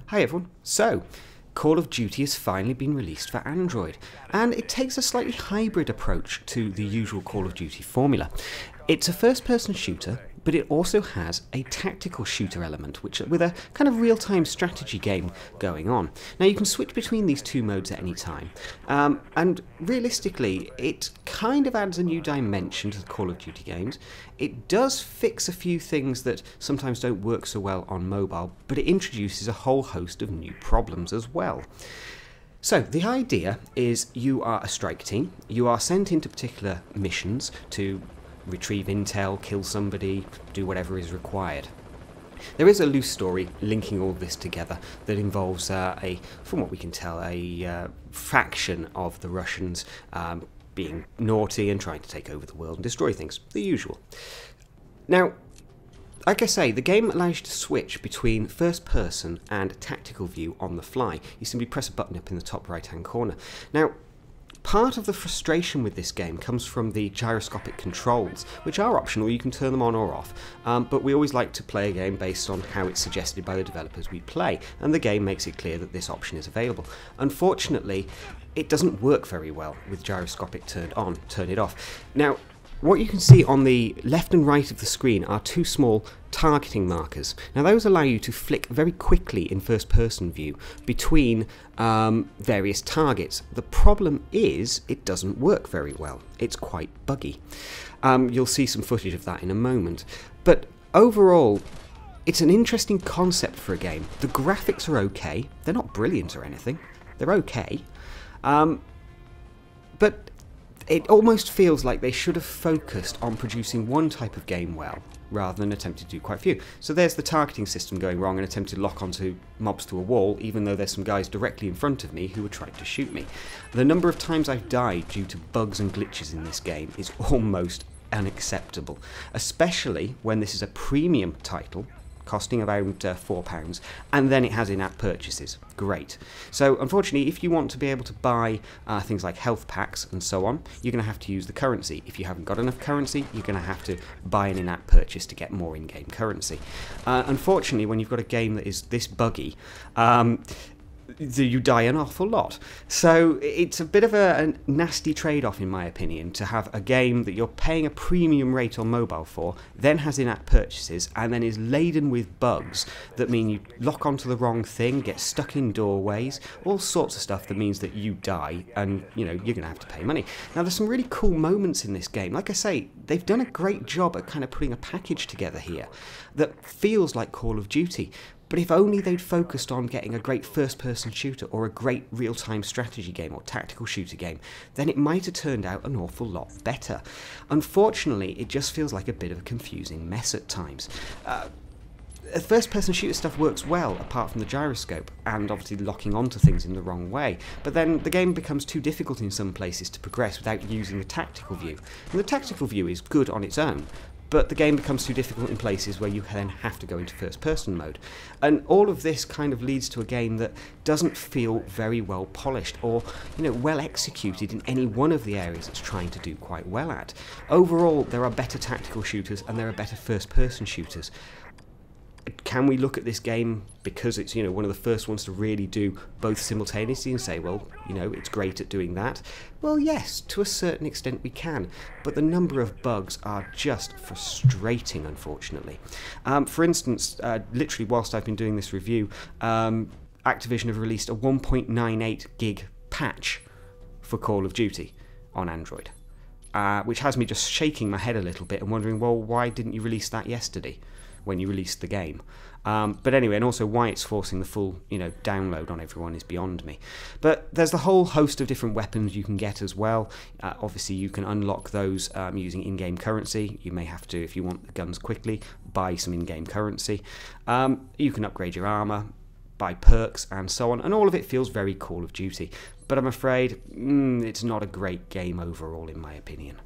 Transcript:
Hi everyone. So, Call of Duty has finally been released for Android, and it takes a slightly hybrid approach to the usual Call of Duty formula. It's a first-person shooter, but it also has a tactical shooter element, which with a kind of real-time strategy game going on. Now you can switch between these two modes at any time, and realistically it kind of adds a new dimension to the Call of Duty games. It does fix a few things that sometimes don't work so well on mobile, but it introduces a whole host of new problems as well. So the idea is you are a strike team, you are sent into particular missions to retrieve intel, kill somebody, do whatever is required. There is a loose story linking all this together that involves from what we can tell, a faction of the Russians being naughty and trying to take over the world and destroy things, the usual. Now, like I say, the game allows you to switch between first person and tactical view on the fly. You simply press a button up in the top right hand corner. Now, part of the frustration with this game comes from the gyroscopic controls, which are optional, you can turn them on or off, but we always like to play a game based on how it's suggested by the developers we play, and the game makes it clear that this option is available. Unfortunately, it doesn't work very well with gyroscopic turned on, turn it off. Now, what you can see on the left and right of the screen are two small targeting markers. Now those allow you to flick very quickly in first person view between various targets. The problem is it doesn't work very well. It's quite buggy. You'll see some footage of that in a moment. But overall, it's an interesting concept for a game. The graphics are okay. They're not brilliant or anything. They're okay. But it almost feels like they should have focused on producing one type of game well, rather than attempting to do quite a few. So there's the targeting system going wrong and attempting to lock onto mobs to a wall, even though there's some guys directly in front of me who are trying to shoot me. The number of times I've died due to bugs and glitches in this game is almost unacceptable, especially when this is a premium title, costing around £4, and then it has in-app purchases. Great. So unfortunately, if you want to be able to buy things like health packs and so on, you're going to have to use the currency. If you haven't got enough currency, you're going to have to buy an in-app purchase to get more in-game currency. Unfortunately, when you've got a game that is this buggy, you die an awful lot. So it's a bit of a nasty trade-off, in my opinion, to have a game that you're paying a premium rate on mobile for, then has in-app purchases, and then is laden with bugs that mean you lock onto the wrong thing, get stuck in doorways, all sorts of stuff that means that you die, and you know you're going to have to pay money. Now there's some really cool moments in this game. Like I say, they've done a great job at kind of putting a package together here that feels like Call of Duty. But if only they'd focused on getting a great first-person shooter or a great real-time strategy game or tactical shooter game, then it might have turned out an awful lot better. Unfortunately, it just feels like a bit of a confusing mess at times. First-person shooter stuff works well, apart from the gyroscope, and obviously locking onto things in the wrong way. But then the game becomes too difficult in some places to progress without using the tactical view. And the tactical view is good on its own, but the game becomes too difficult in places where you then have to go into first-person mode. And all of this kind of leads to a game that doesn't feel very well polished or, you know, well executed in any one of the areas it's trying to do quite well at. Overall, there are better tactical shooters and there are better first-person shooters. Can we look at this game because it's, you know, one of the first ones to really do both simultaneously and say, well, you know, it's great at doing that? Well, yes, to a certain extent we can, but the number of bugs are just frustrating, unfortunately. For instance, literally whilst I've been doing this review, Activision have released a 1.98 gig patch for Call of Duty on Android, which has me just shaking my head a little bit and wondering, well, why didn't you release that yesterday when you released the game? But anyway, and also why it's forcing the full, you know, download on everyone is beyond me. But there's the whole host of different weapons you can get as well. Obviously, you can unlock those using in-game currency. You may have to, if you want the guns quickly, buy some in-game currency. You can upgrade your armor, buy perks, and so on. And all of it feels very Call of Duty. But I'm afraid it's not a great game overall, in my opinion.